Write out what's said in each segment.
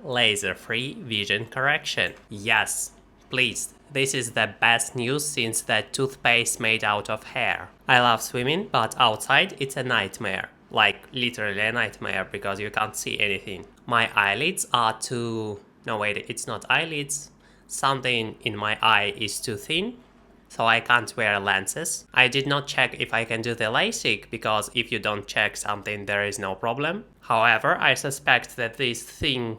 Laser-free vision correction. Yes, please. This is the best news since that toothpaste made out of hair. I love swimming, but outside it's a nightmare. Like literally a nightmare because you can't see anything. My eyelids are too... No wait, it's not eyelids. Something in my eye is too thin, so I can't wear lenses. I did not check if I can do the LASIK because if you don't check something there is no problem. However, I suspect that this thing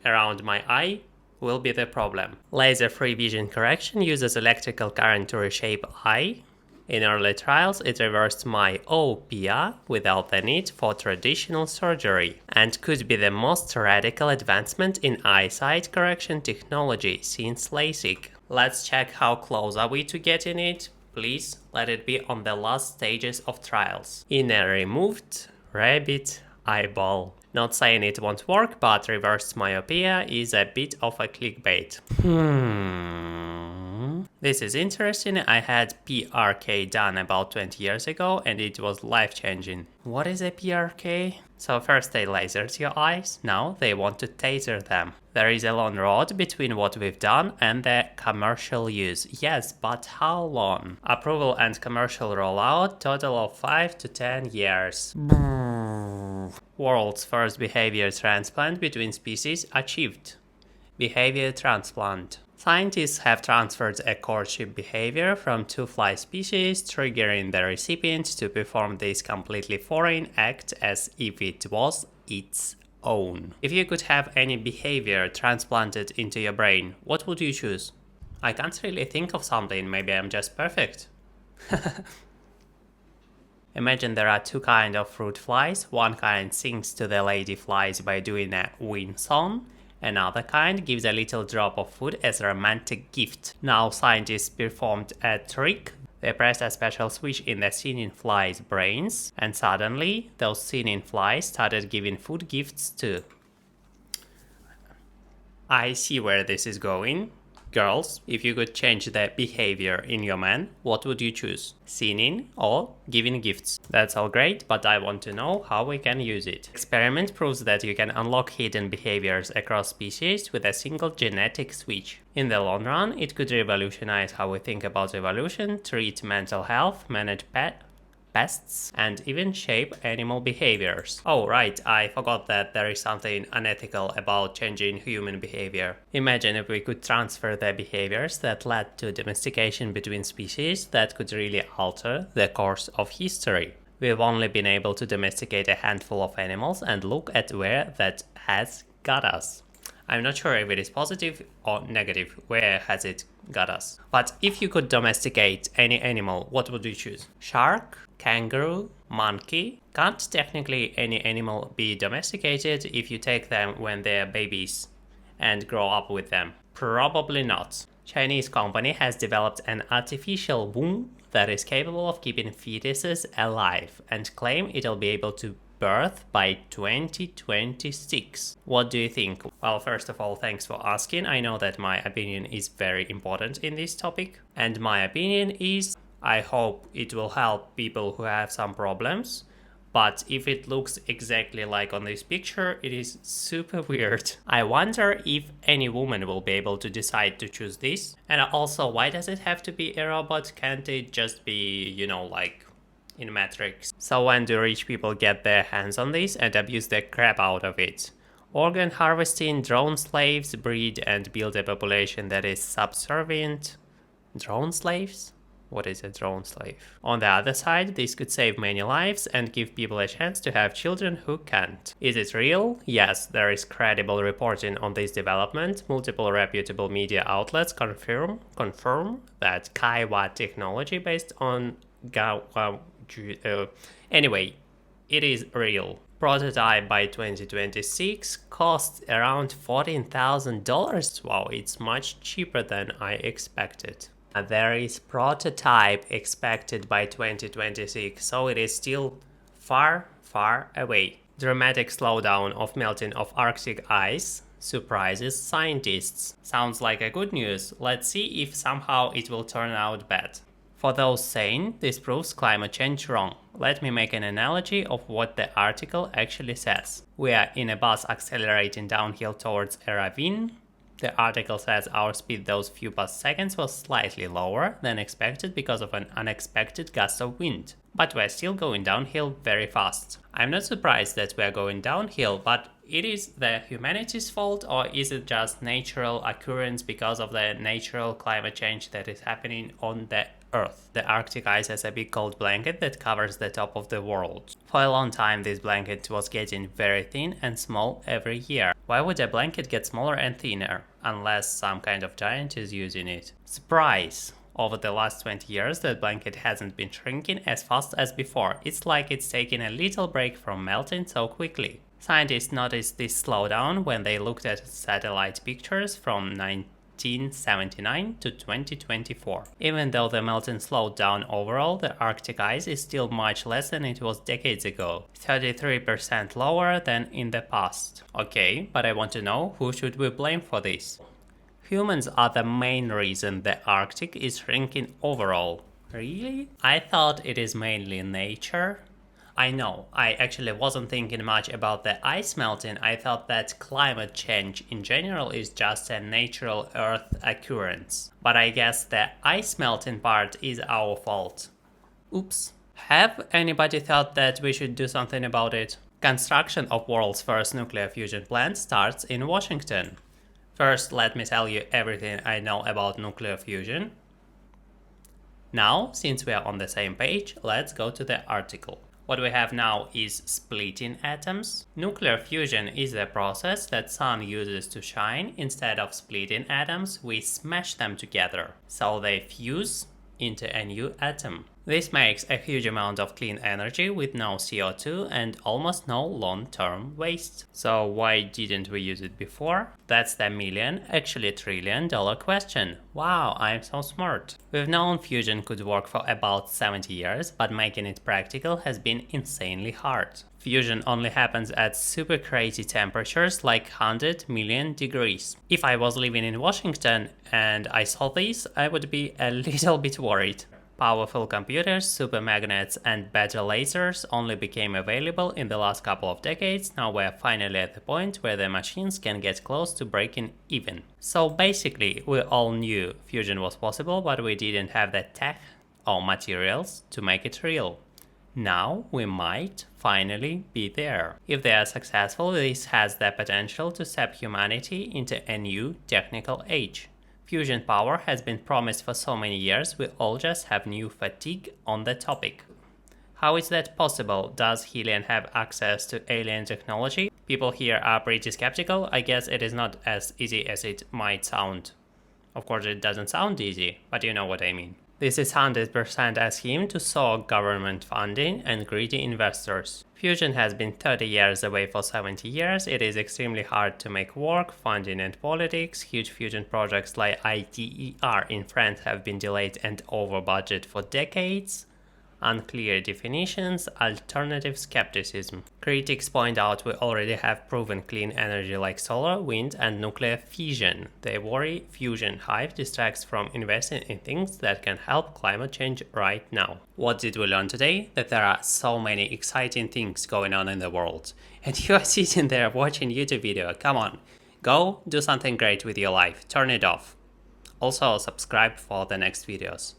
around my eye will be the problem. Laser-free vision correction uses electrical current to reshape eye. In early trials, it reversed myopia without the need for traditional surgery and could be the most radical advancement in eyesight correction technology since LASIK. Let's check how close are we to getting it. Please let it be on the last stages of trials. In a removed rabbit eyeball. Not saying it won't work, but reversed myopia is a bit of a clickbait. This is interesting. I had PRK done about 20 years ago and it was life-changing. What is a PRK? So first they lasered your eyes, now they want to taser them. There is a long road between what we've done and the commercial use. Yes, but how long? Approval and commercial rollout, total of 5 to 10 years. World's first behavior transplant between species achieved. Behavior transplant. Scientists have transferred a courtship behavior from two fly species, triggering the recipient to perform this completely foreign act as if it was its own. If you could have any behavior transplanted into your brain, what would you choose? I can't really think of something, maybe I'm just perfect. Imagine there are two kinds of fruit flies. One kind sings to the lady flies by doing a wing song. Another kind gives a little drop of food as a romantic gift. Now scientists performed a trick. They pressed a special switch in the singing flies' brains, and suddenly those singing flies started giving food gifts too. I see where this is going. Girls, if you could change the behavior in your man, what would you choose? Singing or giving gifts? That's all great, but I want to know how we can use it. Experiment proves that you can unlock hidden behaviors across species with a single genetic switch. In the long run, it could revolutionize how we think about evolution, treat mental health, manage pests, and even shape animal behaviors. Oh right, I forgot that there is something unethical about changing human behavior. Imagine if we could transfer the behaviors that led to domestication between species that could really alter the course of history. We've only been able to domesticate a handful of animals and look at where that has got us. I'm not sure if it is positive or negative, where has it got us. But if you could domesticate any animal, what would you choose? Shark? Kangaroo? Monkey? Can't technically any animal be domesticated if you take them when they're babies and grow up with them? Probably not. Chinese company has developed an artificial womb that is capable of keeping fetuses alive and claim it'll be able to birth by 2026. What do you think? Well, first of all, thanks for asking. I know that my opinion is very important in this topic. And my opinion is, I hope it will help people who have some problems. But if it looks exactly like on this picture, it is super weird. I wonder if any woman will be able to decide to choose this. And also, why does it have to be a robot? Can't it just be, like in Matrix? So when do rich people get their hands on this and abuse the crap out of it? Organ harvesting, drone slaves, breed and build a population that is subservient. Drone slaves? What is a drone slave? On the other side, this could save many lives and give people a chance to have children who can't. Is it real? Yes, there is credible reporting on this development. Multiple reputable media outlets confirm that Kaiwa technology based on anyway, it is real. Prototype by 2026 costs around $14,000. Wow, it's much cheaper than I expected. There is prototype expected by 2026, so it is still far, far away. Dramatic slowdown of melting of Arctic ice surprises scientists. Sounds like a good news. Let's see if somehow it will turn out bad. For those saying this proves climate change wrong. Let me make an analogy of what the article actually says. We are in a bus accelerating downhill towards a ravine. The article says our speed those few past seconds was slightly lower than expected because of an unexpected gust of wind. But we're still going downhill very fast. I'm not surprised that we're going downhill, but it is the humanity's fault, or is it just natural occurrence because of the natural climate change that is happening on the Earth? The Arctic ice has a big cold blanket that covers the top of the world. For a long time this blanket was getting very thin and small every year. Why would a blanket get smaller and thinner? Unless some kind of giant is using it. Surprise! Over the last 20 years, that blanket hasn't been shrinking as fast as before. It's like it's taking a little break from melting so quickly. Scientists noticed this slowdown when they looked at satellite pictures from 1979 to 2024. Even though the melting slowed down overall, the Arctic ice is still much less than it was decades ago. 33% lower than in the past. Okay, but I want to know, who should we blame for this? Humans are the main reason the Arctic is shrinking overall. Really? I thought it is mainly nature. I know, I actually wasn't thinking much about the ice melting. I thought that climate change in general is just a natural Earth occurrence. But I guess the ice melting part is our fault. Oops. Have anybody thought that we should do something about it? Construction of world's first nuclear fusion plant starts in Washington. First, let me tell you everything I know about nuclear fusion. Now, since we are on the same page, let's go to the article. What we have now is splitting atoms. Nuclear fusion is the process that sun uses to shine. Instead of splitting atoms, we smash them together, so they fuse into a new atom. This makes a huge amount of clean energy with no CO2 and almost no long-term waste. So why didn't we use it before? That's the million, actually trillion-dollar question. Wow, I'm so smart. We've known fusion could work for about 70 years, but making it practical has been insanely hard. Fusion only happens at super crazy temperatures like 100 million degrees. If I was living in Washington and I saw this, I would be a little bit worried. Powerful computers, supermagnets, and better lasers only became available in the last couple of decades. Now we're finally at the point where the machines can get close to breaking even. So basically, we all knew fusion was possible, but we didn't have the tech or materials to make it real. Now we might finally be there. If they are successful, this has the potential to step humanity into a new technical age. Fusion power has been promised for so many years, we all just have new fatigue on the topic. How is that possible? Does Helion have access to alien technology? People here are pretty skeptical. I guess it is not as easy as it might sound. Of course it doesn't sound easy, but you know what I mean. This is 100% as him to saw government funding and greedy investors. Fusion has been 30 years away for 70 years. It is extremely hard to make work, funding and politics. Huge fusion projects like ITER in France have been delayed and over budget for decades. Unclear definitions, alternative skepticism. Critics point out we already have proven clean energy like solar, wind and nuclear fission. They worry fusion hype distracts from investing in things that can help climate change right now. What did we learn today? That there are so many exciting things going on in the world. And you are sitting there watching YouTube video. Come on, go do something great with your life. Turn it off. Also subscribe for the next videos.